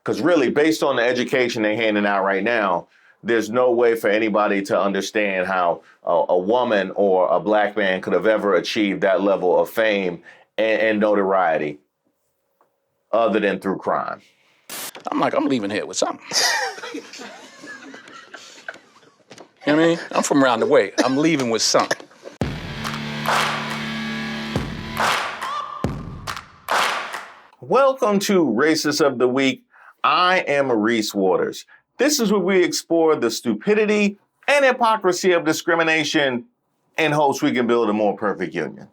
Because really, based on the education they're handing out right now, there's no way for anybody to understand how a woman or a black man could have ever achieved that level of fame and notoriety other than through crime. I'm leaving here with something. You know what I mean? I'm from around the way. I'm leaving with something. Welcome to Racist of the Week. I am Reese Waters. This is where we explore the stupidity and hypocrisy of discrimination in hopes we can build a more perfect union.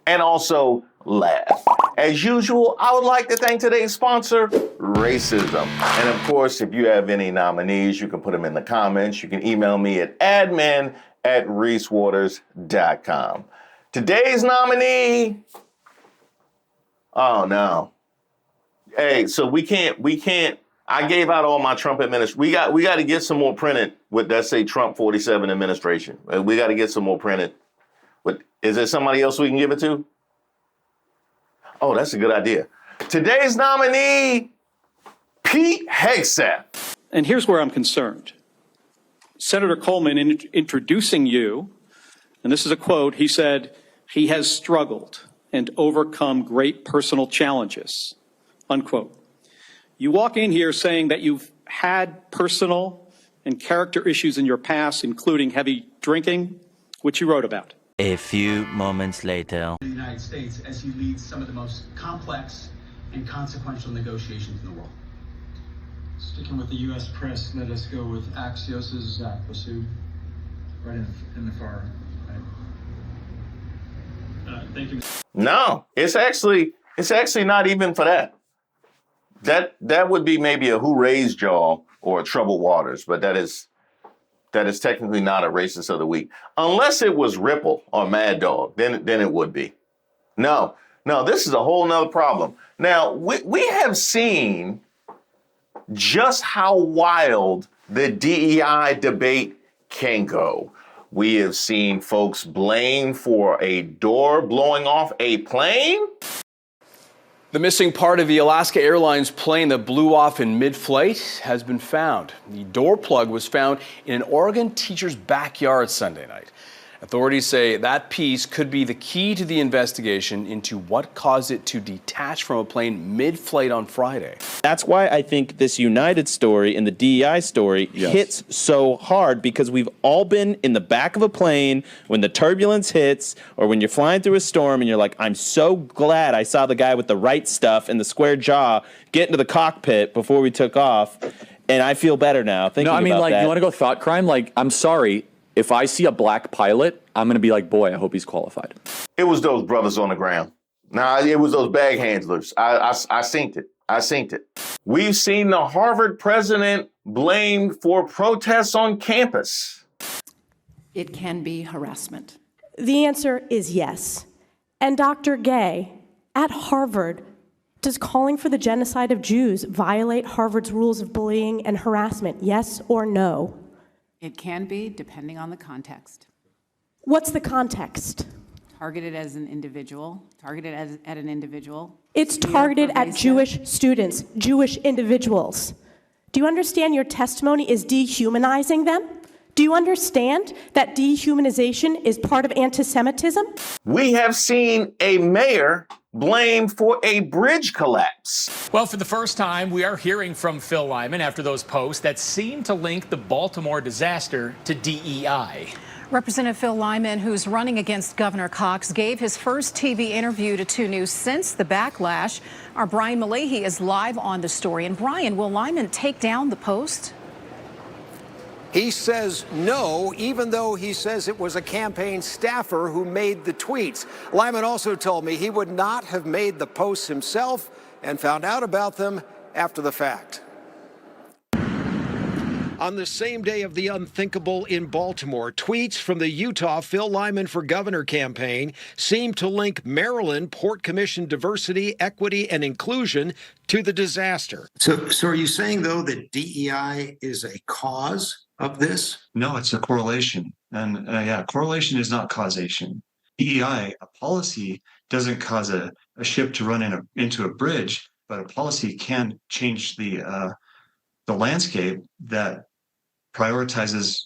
And also laugh. As usual, I would like to thank today's sponsor, Racism. And of course, if you have any nominees, you can put them in the comments. You can email me at admin@reesewaters.com. Today's nominee. Oh no. Hey, so we can't, I gave out all my Trump administration. We got to get some more printed with that say Trump 47 administration. We got to get some more printed. Is there somebody else we can give it to? Oh, that's a good idea. Today's nominee, Pete Hegseth. And here's where I'm concerned. Senator Coleman, in introducing you, and this is a quote, he said, he has struggled and overcome great personal challenges, unquote. You walk in here saying that you've had personal and character issues in your past, including heavy drinking, which you wrote about. A few moments later. In the United States, as he leads some of the most complex and consequential negotiations in the world. Sticking with the U.S. press, let us go with Axios's Zach Basu, right in the far right. Thank you. No, it's actually not even for that. That would be maybe a Who Raised Y'all or a Troubled Waters, but that is technically not a Racist of the Week. Unless it was Ripple or Mad Dog, then it would be. No, this is a whole nother problem. Now, we have seen just how wild the DEI debate can go. We have seen folks blamed for a door blowing off a plane. The missing part of the Alaska Airlines plane that blew off in mid-flight has been found. The door plug was found in an Oregon teacher's backyard Sunday night. Authorities say that piece could be the key to the investigation into what caused it to detach from a plane mid-flight on Friday. That's why I think this United story and the DEI story hits so hard, because we've all been in the back of a plane when the turbulence hits or when you're flying through a storm and you're like, I'm so glad I saw the guy with the right stuff and the square jaw get into the cockpit before we took off, and I feel better now thinking about that. No, I mean, like, you want to go thought crime? Like, I'm sorry. If I see a black pilot, I'm going to be like, boy, I hope he's qualified. It was those brothers on the ground. Nah, it was those bag handlers. I synced it. We've seen the Harvard president blamed for protests on campus. It can be harassment. The answer is yes. And Dr. Gay, at Harvard, does calling for the genocide of Jews violate Harvard's rules of bullying and harassment? Yes or no? It can be, depending on the context. What's the context? Targeted as an individual, at an individual. It's targeted at Jewish students, Jewish individuals. Do you understand your testimony is dehumanizing them? Do you understand that dehumanization is part of anti-Semitism? We have seen a mayor blamed for a bridge collapse. Well, for the first time, we are hearing from Phil Lyman after those posts that seem to link the Baltimore disaster to DEI. Representative Phil Lyman, who's running against Governor Cox, gave his first TV interview to 2 News since the backlash. Our Brian Malahy is live on the story. And Brian, will Lyman take down the post? He says no, even though he says it was a campaign staffer who made the tweets. Lyman also told me he would not have made the posts himself and found out about them after the fact. On the same day of the unthinkable in Baltimore, tweets from the Utah Phil Lyman for Governor campaign seem to link Maryland Port Commission diversity, equity, and inclusion to the disaster. So are you saying, though, that DEI is a cause of this? No, it's a correlation. And correlation is not causation. DEI, a policy, doesn't cause a ship to run into a bridge. but a policy can change the landscape that prioritizes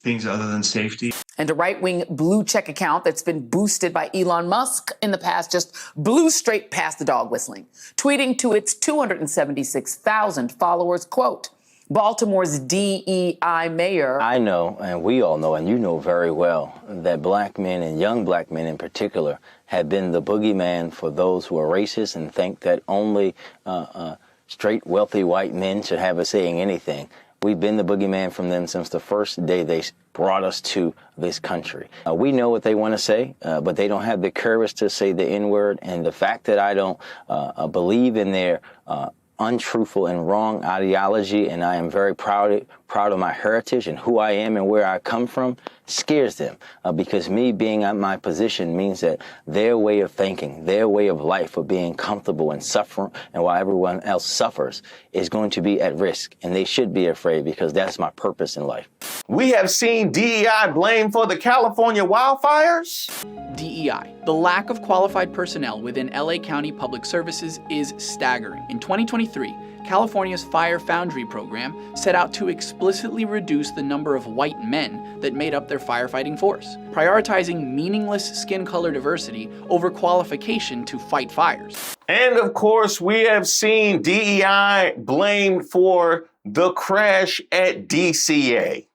things other than safety. And a right-wing blue check account that's been boosted by Elon Musk in the past just blew straight past the dog whistling, tweeting to its 276,000 followers, quote, Baltimore's DEI mayor. I know, and we all know, and you know very well, that black men and young black men in particular have been the boogeyman for those who are racist and think that only straight, wealthy white men should have a say in anything. We've been the boogeyman from them since the first day they brought us to this country. We know what they want to say, but they don't have the courage to say the N-word. And the fact that I don't believe in their untruthful and wrong ideology, and I am very proud of my heritage and who I am and where I come from, scares them, because me being at my position means that their way of thinking, their way of life of being comfortable and suffering, and while everyone else suffers, is going to be at risk, and they should be afraid, because that's my purpose in life. We have seen DEI blamed for the California wildfires. DEI, the lack of qualified personnel within LA County Public Services, is staggering. In 2023, California's Fire Foundry program set out to explicitly reduce the number of white men that made up their firefighting force, prioritizing meaningless skin color diversity over qualification to fight fires. And of course, we have seen DEI blamed for the crash at DCA.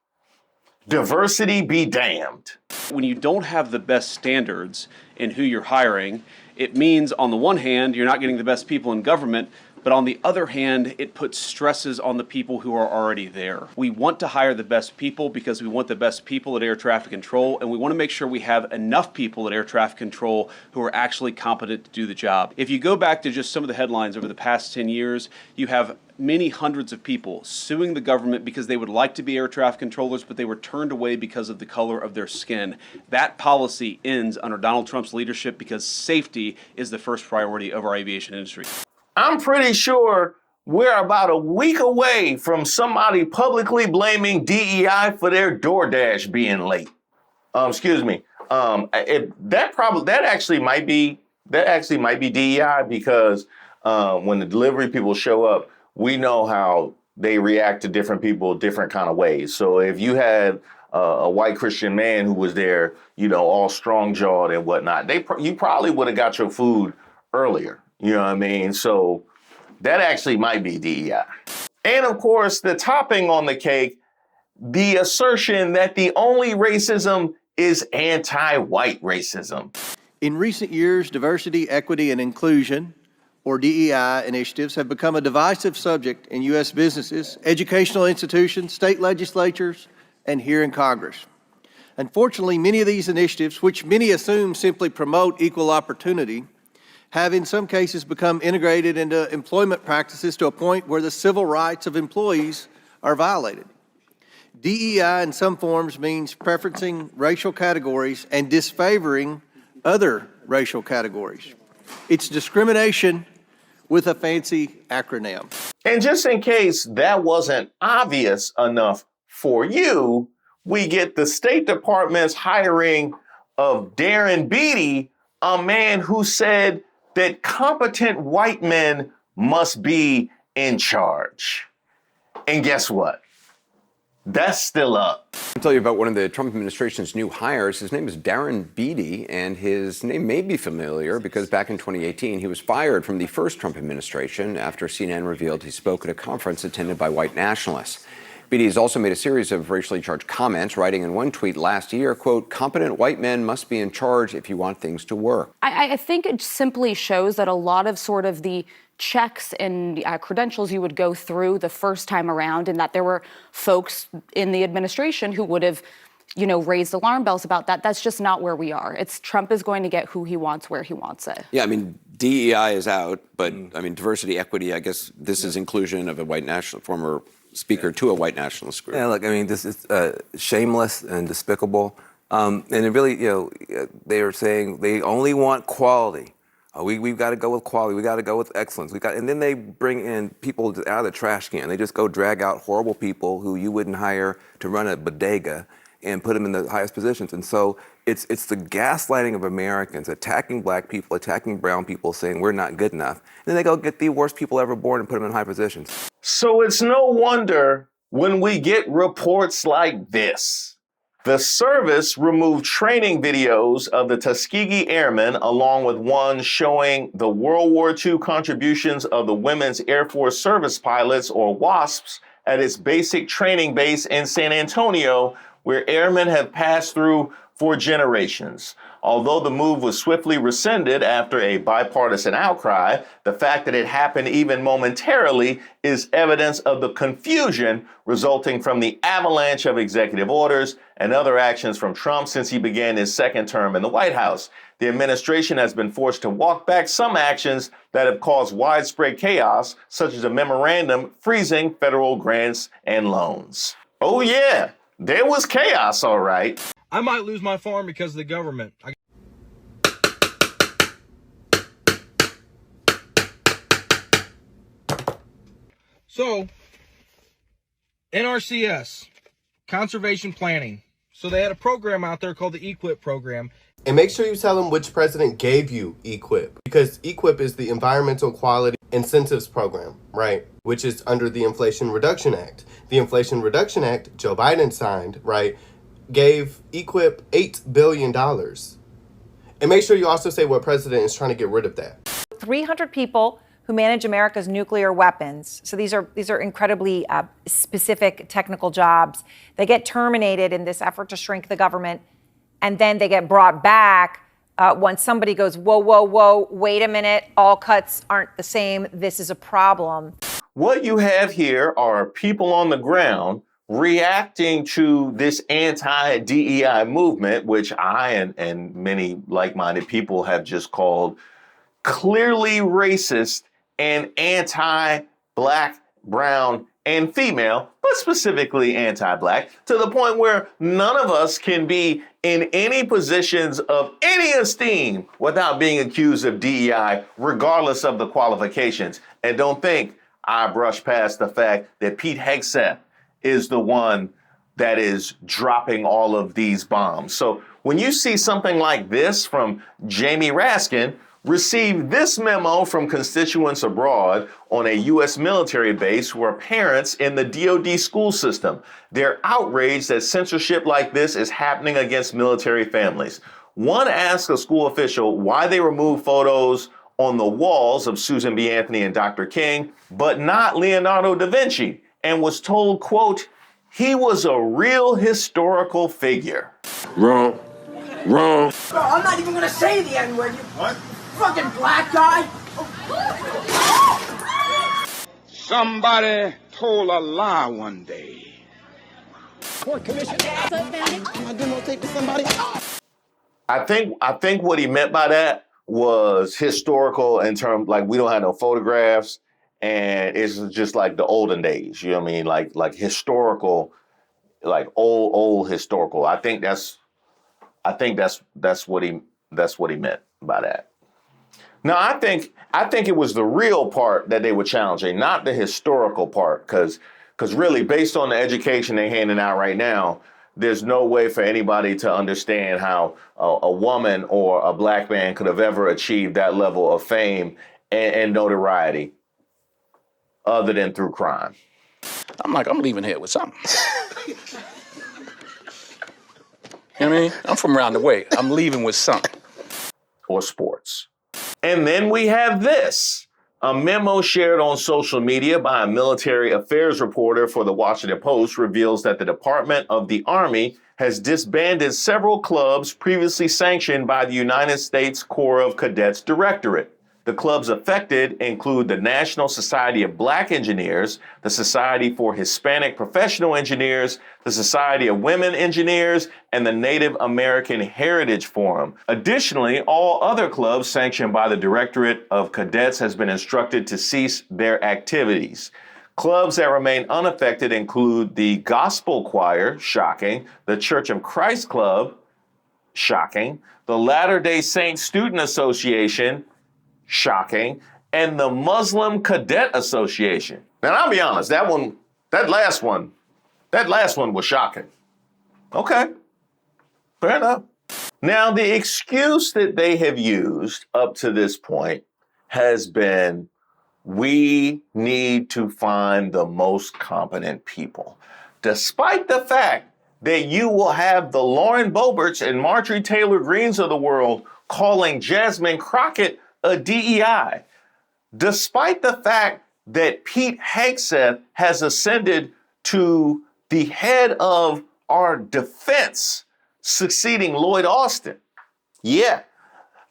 Diversity be damned. When you don't have the best standards in who you're hiring, it means on the one hand, you're not getting the best people in government, but on the other hand, it puts stresses on the people who are already there. We want to hire the best people because we want the best people at air traffic control, and we want to make sure we have enough people at air traffic control who are actually competent to do the job. If you go back to just some of the headlines over the past 10 years, you have many hundreds of people suing the government because they would like to be air traffic controllers, but they were turned away because of the color of their skin. That policy ends under Donald Trump's leadership because safety is the first priority of our aviation industry. I'm pretty sure we're about a week away from somebody publicly blaming DEI for their DoorDash being late. That actually might be DEI, because when the delivery people show up, we know how they react to different people different kind of ways. So if you had a white Christian man who was there, all strong-jawed and whatnot, you probably would have got your food earlier. You know what I mean? So that actually might be DEI. And of course, the topping on the cake, the assertion that the only racism is anti-white racism. In recent years, diversity, equity, and inclusion, or DEI initiatives, have become a divisive subject in U.S. businesses, educational institutions, state legislatures, and here in Congress. Unfortunately, many of these initiatives, which many assume simply promote equal opportunity, have in some cases become integrated into employment practices to a point where the civil rights of employees are violated. DEI in some forms means preferencing racial categories and disfavoring other racial categories. It's discrimination with a fancy acronym. And just in case that wasn't obvious enough for you, we get the State Department's hiring of Darren Beattie, a man who said that competent white men must be in charge. And guess what? That's still up. I'll tell you about one of the Trump administration's new hires. His name is Darren Beattie, and his name may be familiar because back in 2018, he was fired from the first Trump administration after CNN revealed he spoke at a conference attended by white nationalists. Beattie has also made a series of racially charged comments, writing in one tweet last year, quote, "Competent white men must be in charge if you want things to work." I think it simply shows that a lot of sort of the checks and credentials you would go through the first time around, and that there were folks in the administration who would have, raised alarm bells about that. That's just not where we are. Trump is going to get who he wants where he wants it. Yeah, I mean, DEI is out, but I mean, diversity, equity, I guess this is inclusion of a white former speaker to a white nationalist group. Yeah, look, I mean, this is shameless and despicable. And it really, they are saying they only want quality. We've got to go with quality. We got to go with excellence. And then they bring in people out of the trash can. They just go drag out horrible people who you wouldn't hire to run a bodega and put them in the highest positions. And so it's the gaslighting of Americans, attacking black people, attacking brown people, saying we're not good enough. And then they go get the worst people ever born and put them in high positions. So it's no wonder when we get reports like this. The service removed training videos of the Tuskegee Airmen, along with one showing the World War II contributions of the Women's Air Force Service Pilots, or WASPs, at its basic training base in San Antonio, where airmen have passed through for generations. Although the move was swiftly rescinded after a bipartisan outcry, the fact that it happened even momentarily is evidence of the confusion resulting from the avalanche of executive orders and other actions from Trump since he began his second term in the White House. The administration has been forced to walk back some actions that have caused widespread chaos, such as a memorandum freezing federal grants and loans. Oh yeah, there was chaos, all right. I might lose my farm because of the government. So, NRCS, conservation planning. So they had a program out there called the EQIP program. And make sure you tell them which president gave you EQIP, because EQIP is the Environmental Quality Incentives Program, right? Which is under the Inflation Reduction Act. The Inflation Reduction Act, Joe Biden signed, right, gave EQIP $8 billion. And make sure you also say what president is trying to get rid of that. 300 people who manage America's nuclear weapons. So these are incredibly specific technical jobs. They get terminated in this effort to shrink the government, and then they get brought back once somebody goes, whoa, whoa, whoa, wait a minute, all cuts aren't the same, this is a problem. What you have here are people on the ground reacting to this anti-DEI movement, which I and many like-minded people have just called clearly racist and anti-black, brown, and female, but specifically anti-black, to the point where none of us can be in any positions of any esteem without being accused of DEI, regardless of the qualifications. And don't think I brush past the fact that Pete Hegseth is the one that is dropping all of these bombs. So when you see something like this from Jamie Raskin, received this memo from constituents abroad on a U.S. military base who are parents in the DoD school system. They're outraged that censorship like this is happening against military families. One asked a school official why they removed photos on the walls of Susan B. Anthony and Dr. King, but not Leonardo da Vinci, and was told, quote, he was a real historical figure. Wrong. Bro, I'm not even gonna say the N-word, you fucking black guy. Somebody told a lie one day. Court commission. My demo tape to somebody. I think what he meant by that was historical in terms, like, we don't have no photographs and it's just like the olden days, you know what I mean? Like historical, like old historical. I think that's what he meant by that. Now, I think it was the real part that they were challenging, not the historical part, because really, based on the education they're handing out right now, there's no way for anybody to understand how a woman or a black man could have ever achieved that level of fame and notoriety other than through crime. I'm leaving here with something. You know what I mean? I'm from around the way. I'm leaving with something. Or sports. And then we have this. A memo shared on social media by a military affairs reporter for the Washington Post reveals that the Department of the Army has disbanded several clubs previously sanctioned by the United States Corps of Cadets Directorate. The clubs affected include the National Society of Black Engineers, the Society for Hispanic Professional Engineers, the Society of Women Engineers, and the Native American Heritage Forum. Additionally, all other clubs sanctioned by the Directorate of Cadets has been instructed to cease their activities. Clubs that remain unaffected include the Gospel Choir, shocking, the Church of Christ Club, shocking, the Latter-day Saints Student Association, shocking, and the Muslim Cadet Association. And I'll be honest, that last one was shocking. Okay, fair enough. Now, the excuse that they have used up to this point has been, we need to find the most competent people. Despite the fact that you will have the Lauren Boeberts and Marjorie Taylor Greens of the world calling Jasmine Crockett a DEI. Despite the fact that Pete Hegseth has ascended to the head of our defense, succeeding Lloyd Austin. Yeah.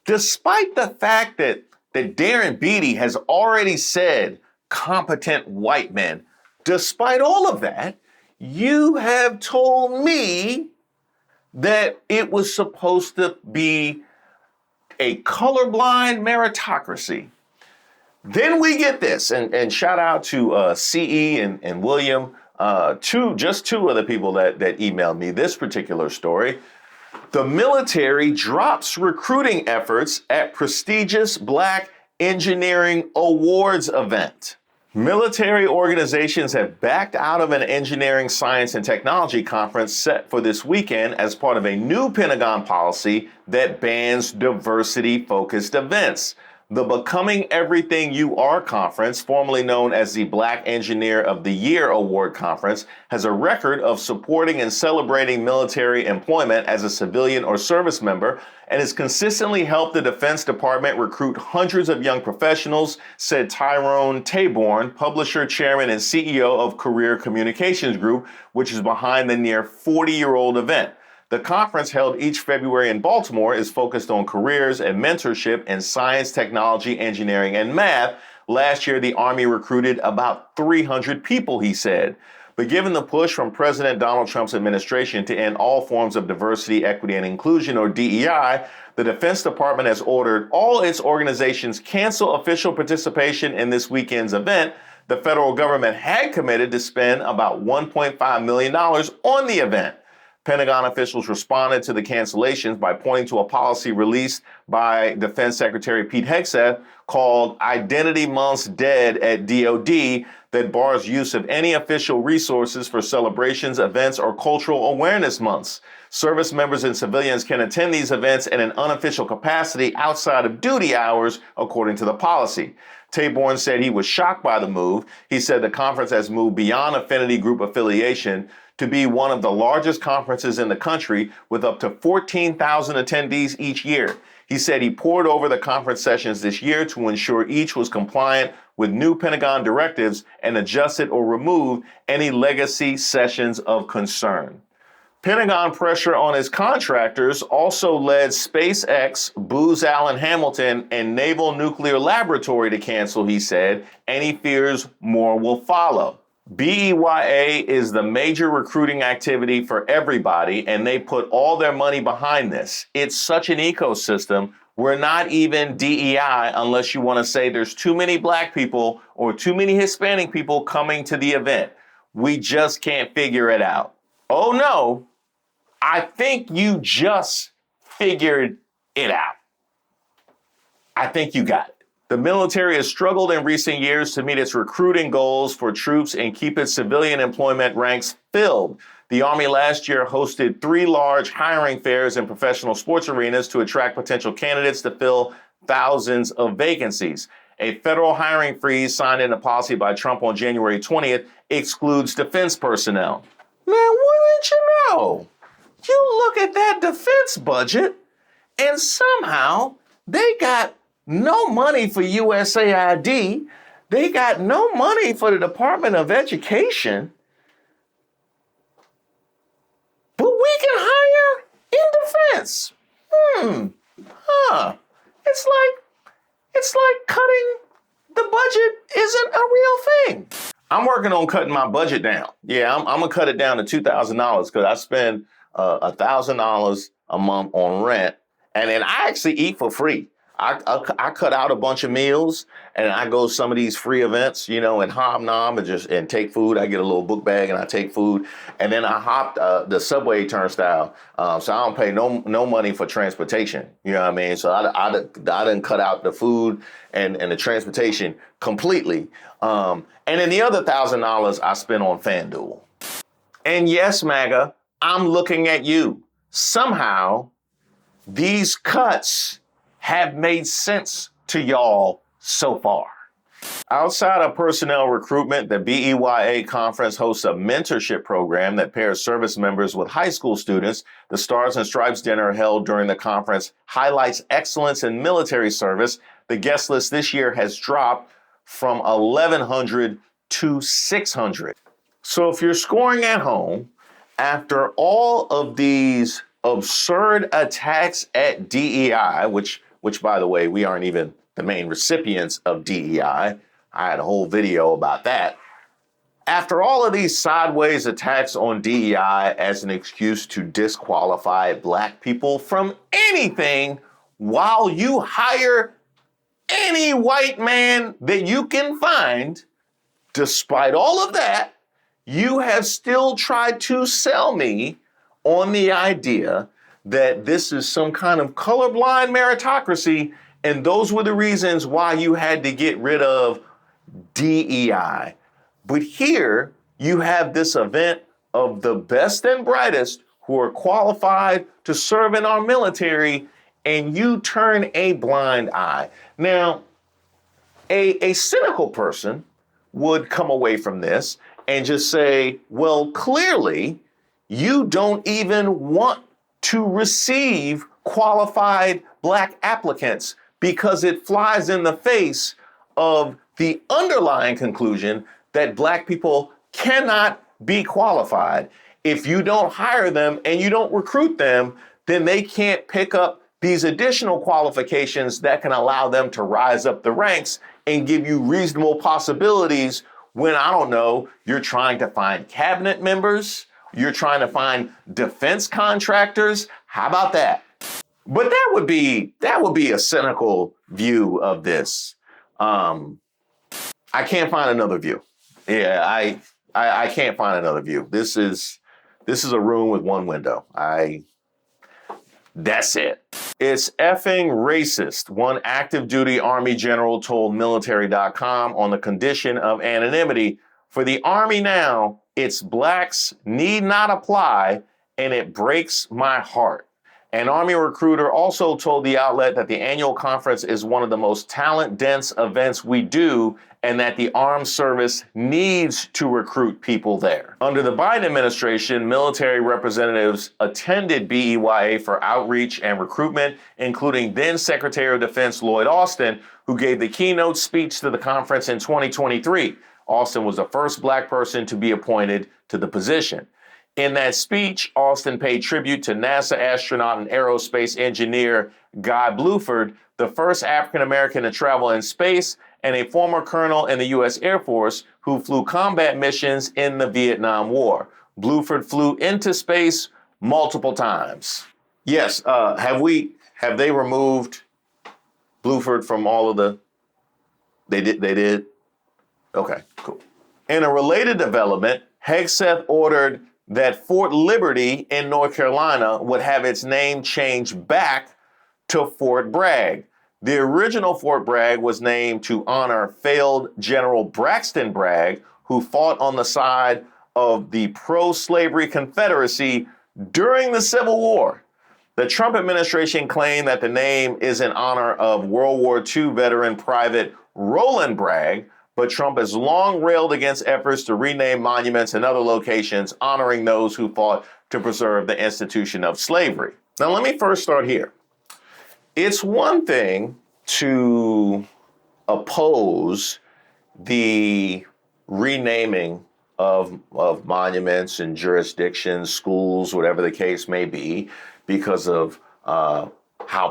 Despite the fact that Darren Beattie has already said competent white men, despite all of that, you have told me that it was supposed to be a colorblind meritocracy. Then we get this, and shout out to CE and William, just two of the people that emailed me this particular story. The military drops recruiting efforts at prestigious Black Engineering Awards event. Military organizations have backed out of an engineering, science, and technology conference set for this weekend as part of a new Pentagon policy that bans diversity-focused events. The Becoming Everything You Are conference, formerly known as the Black Engineer of the Year Award Conference, has a record of supporting and celebrating military employment as a civilian or service member and has consistently helped the Defense Department recruit hundreds of young professionals, said Tyrone Taborn, publisher, chairman, and CEO of Career Communications Group, which is behind the near 40-year-old event. The conference, held each February in Baltimore, is focused on careers and mentorship in science, technology, engineering, and math. Last year, the Army recruited about 300 people, he said. But given the push from President Donald Trump's administration to end all forms of diversity, equity, and inclusion, or DEI, the Defense Department has ordered all its organizations cancel official participation in this weekend's event. The federal government had committed to spend about $1.5 million on the event. Pentagon officials responded to the cancellations by pointing to a policy released by Defense Secretary Pete Hegseth called Identity Months Dead at DoD that bars use of any official resources for celebrations, events, or cultural awareness months. Service members and civilians can attend these events in an unofficial capacity outside of duty hours, according to the policy. Taborn said he was shocked by the move. He said the conference has moved beyond affinity group affiliation to be one of the largest conferences in the country with up to 14,000 attendees each year. He said he poured over the conference sessions this year to ensure each was compliant with new Pentagon directives and adjusted or removed any legacy sessions of concern. Pentagon pressure on its contractors also led SpaceX, Booz Allen Hamilton, and Naval Nuclear Laboratory to cancel, he said, and he fears more will follow. BEYA is the major recruiting activity for everybody, and they put all their money behind this. It's such an ecosystem. We're not even DEI unless you want to say there's too many Black people or too many Hispanic people coming to the event. We just can't figure it out. Oh no, I think you just figured it out. I think you got it. The military has struggled in recent years to meet its recruiting goals for troops and keep its civilian employment ranks filled. The Army last year hosted 3 large hiring fairs in professional sports arenas to attract potential candidates to fill thousands of vacancies. A federal hiring freeze signed into policy by Trump on January 20th excludes defense personnel. Man, wouldn't you know? You look at that defense budget, and somehow they got no money for USAID. They got no money for the Department of Education. But we can hire in defense. It's like cutting the budget isn't a real thing. I'm working on cutting my budget down. Yeah, I'm gonna cut it down to $2,000 because I spend $1,000 a month on rent, and then I actually eat for free. I cut out a bunch of meals and I go to some of these free events, you know, and hobnob and take food. I get a little book bag and I take food. And then I hopped the subway turnstile. So I don't pay no money for transportation. You know what I mean? So I didn't cut out the food and the transportation completely. And then the other $1,000 I spent on FanDuel. And yes, MAGA, I'm looking at you. Somehow these cuts have made sense to y'all so far? Outside of personnel recruitment, the BEYA conference hosts a mentorship program that pairs service members with high school students. The Stars and Stripes dinner held during the conference highlights excellence in military service. The guest list this year has dropped from 1,100 to 600. So if you're scoring at home, after all of these absurd attacks at DEI, which by the way, we aren't even the main recipients of DEI. I had a whole video about that. After all of these sideways attacks on DEI as an excuse to disqualify black people from anything while you hire any white man that you can find, despite all of that, you have still tried to sell me on the idea that this is some kind of colorblind meritocracy, and those were the reasons why you had to get rid of DEI. But here you have this event of the best and brightest who are qualified to serve in our military, and you turn a blind eye. Now, a cynical person would come away from this and just say, well, clearly you don't even want to receive qualified black applicants because it flies in the face of the underlying conclusion that black people cannot be qualified. If you don't hire them and you don't recruit them, then they can't pick up these additional qualifications that can allow them to rise up the ranks and give you reasonable possibilities when, I don't know, you're trying to find cabinet members, you're trying to find defense contractors. How about that? But that would be a cynical view of this. I can't find another view. Yeah, I can't find another view. This is a room with one window. That's it. It's effing racist, one active duty Army general told military.com on the condition of anonymity. For the Army now, it's blacks need not apply, and it breaks my heart. An Army recruiter also told the outlet that the annual conference is one of the most talent-dense events we do, and that the armed service needs to recruit people there. Under the Biden administration, military representatives attended BEYA for outreach and recruitment, including then Secretary of Defense Lloyd Austin, who gave the keynote speech to the conference in 2023. Austin was the first black person to be appointed to the position. In that speech, Austin paid tribute to NASA astronaut and aerospace engineer Guy Bluford, the first African-American to travel in space, and a former colonel in the U.S. Air Force who flew combat missions in the Vietnam War. Bluford flew into space multiple times. Yes, have they removed Bluford from all of the? They did? Okay, cool. In a related development, Hegseth ordered that Fort Liberty in North Carolina would have its name changed back to Fort Bragg. The original Fort Bragg was named to honor failed General Braxton Bragg, who fought on the side of the pro-slavery Confederacy during the Civil War. The Trump administration claimed that the name is in honor of World War II veteran Private Roland Bragg, but Trump has long railed against efforts to rename monuments in other locations honoring those who fought to preserve the institution of slavery. Now, let me first start here. It's one thing to oppose the renaming of monuments and jurisdictions, schools, whatever the case may be, because of how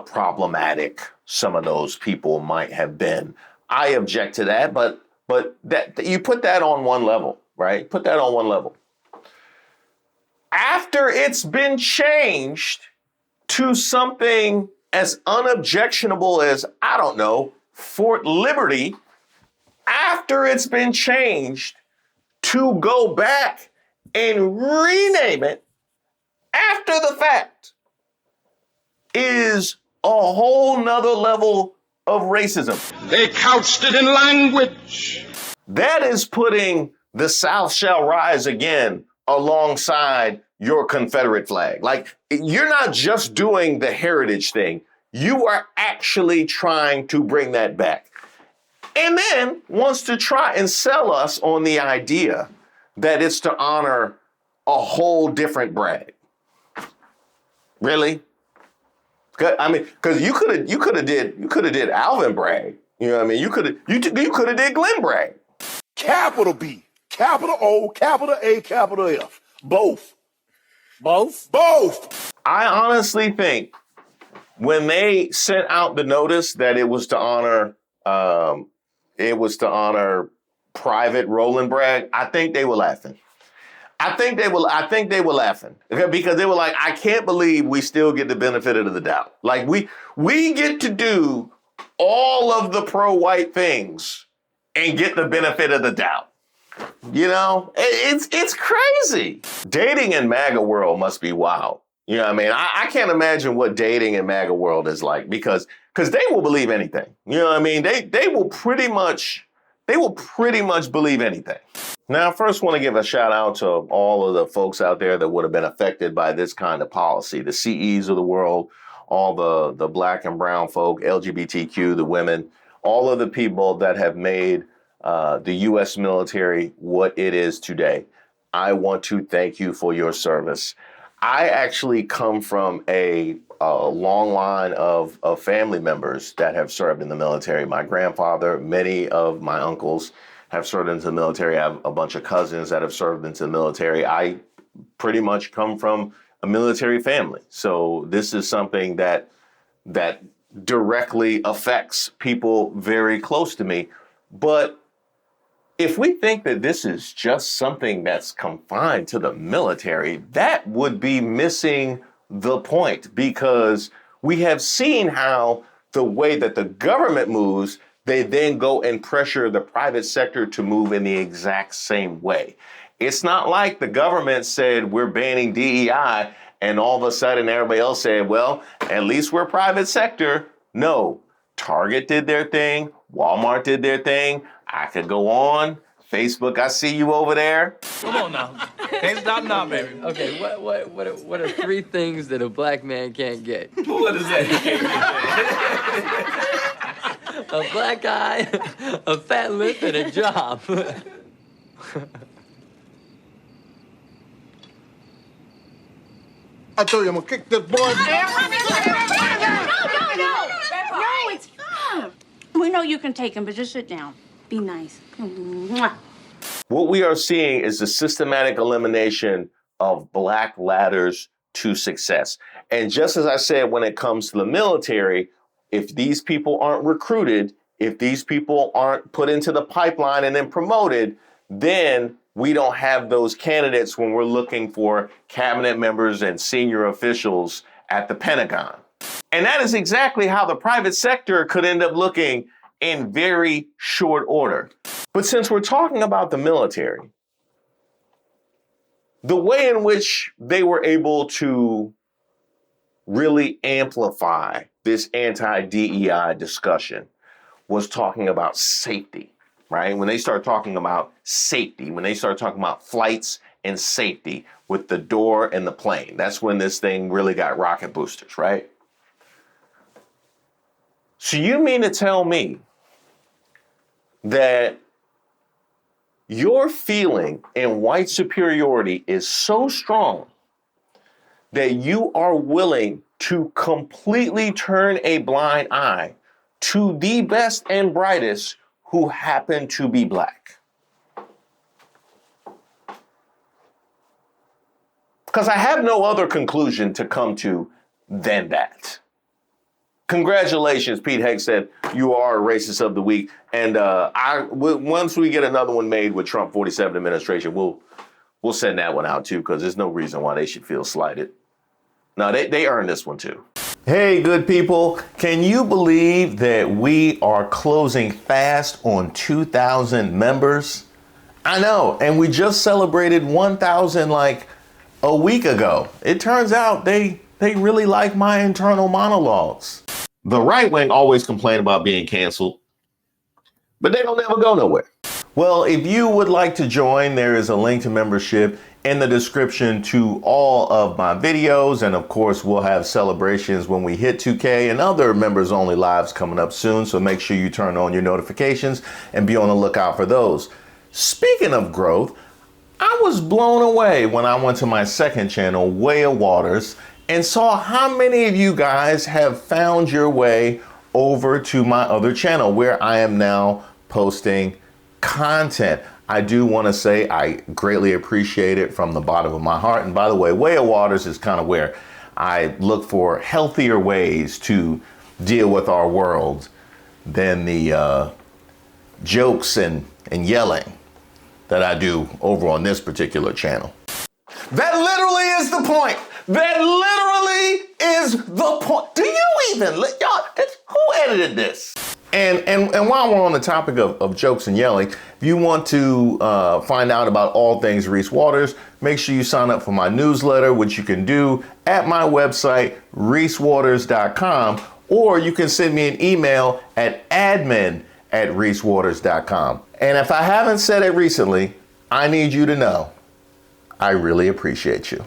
problematic some of those people might have been. I object to that, but that you put that on one level, right? Put that on one level. After it's been changed to something as unobjectionable as, I don't know, Fort Liberty, after it's been changed to go back and rename it after the fact is a whole nother level of racism. They couched it in language. That is putting the South shall rise again alongside your Confederate flag. Like, you're not just doing the heritage thing. You are actually trying to bring that back. And then wants to try and sell us on the idea that it's to honor a whole different brag. Really? I mean, because you could have did Alvin Bragg. You know what I mean? You could have did Glenn Bragg. Capital B, capital O, capital A, capital F. Both. I honestly think when they sent out the notice that it was to honor Private Roland Bragg, I think they were laughing. I think they were laughing because they were like, I can't believe we still get the benefit of the doubt. Like we get to do all of the pro-white things and get the benefit of the doubt. You know, it's crazy. Dating in MAGA world must be wild. You know what I mean? I can't imagine what dating in MAGA world is like because they will believe anything. You know what I mean? They will pretty much believe anything. Now, I first want to give a shout out to all of the folks out there that would have been affected by this kind of policy, the CEs of the world, all the black and brown folk, LGBTQ, the women, all of the people that have made the U.S. military what it is today. I want to thank you for your service. I actually come from a long line of family members that have served in the military. My grandfather, many of my uncles have served into the military. I have a bunch of cousins that have served into the military. I pretty much come from a military family. So this is something that directly affects people very close to me. But if we think that this is just something that's confined to the military, that would be missing the point, because we have seen how the way that the government moves, they then go and pressure the private sector to move in the exact same way. It's not like the government said, we're banning DEI, and all of a sudden everybody else said, well, at least we're private sector. No, Target did their thing. Walmart did their thing. I could go on. Facebook, I see you over there. Come on now. Can't stop now, baby. Okay, what are 3 things that a black man can't get? What is that? A black eye, a fat lip, and a job. I told you I'm gonna kick this boy's ass. No, it's fine. We know you can take him, but just sit down. Be nice. Mwah. What we are seeing is the systematic elimination of black ladders to success. And just as I said, when it comes to the military, if these people aren't recruited, if these people aren't put into the pipeline and then promoted, then we don't have those candidates when we're looking for cabinet members and senior officials at the Pentagon. And that is exactly how the private sector could end up looking in very short order. But since we're talking about the military, the way in which they were able to really amplify this anti-DEI discussion was talking about safety, right? When they start talking about safety, when they start talking about flights and safety with the door and the plane, that's when this thing really got rocket boosters, right? So you mean to tell me that your feeling in white superiority is so strong that you are willing to completely turn a blind eye to the best and brightest who happen to be black? Because I have no other conclusion to come to than that. Congratulations, Pete Hegseth. You are a racist of the week. And once we get another one made with Trump 47 administration, we'll send that one out too, because there's no reason why they should feel slighted. No, they earned this one too. Hey, good people. Can you believe that we are closing fast on 2,000 members? I know. And we just celebrated 1,000 like a week ago. It turns out they really like my internal monologues. The right wing always complain about being canceled, but they don't ever go nowhere. Well, if you would like to join, there is a link to membership in the description to all of my videos. And of course, we'll have celebrations when we hit 2K and other members only lives coming up soon. So make sure you turn on your notifications and be on the lookout for those. Speaking of growth, I was blown away when I went to my second channel, BEYA Waters, and saw how many of you guys have found your way over to my other channel where I am now posting content. I do want to say I greatly appreciate it from the bottom of my heart. And by the way, BEYA Waters is kind of where I look for healthier ways to deal with our world than the jokes and yelling that I do over on this particular channel. That literally is the point. That literally is the point. Do you even, y'all, who edited this? And while we're on the topic of jokes and yelling, if you want to find out about all things Reese Waters, make sure you sign up for my newsletter, which you can do at my website, reesewaters.com, or you can send me an email at admin@reesewaters.com. And if I haven't said it recently, I need you to know I really appreciate you.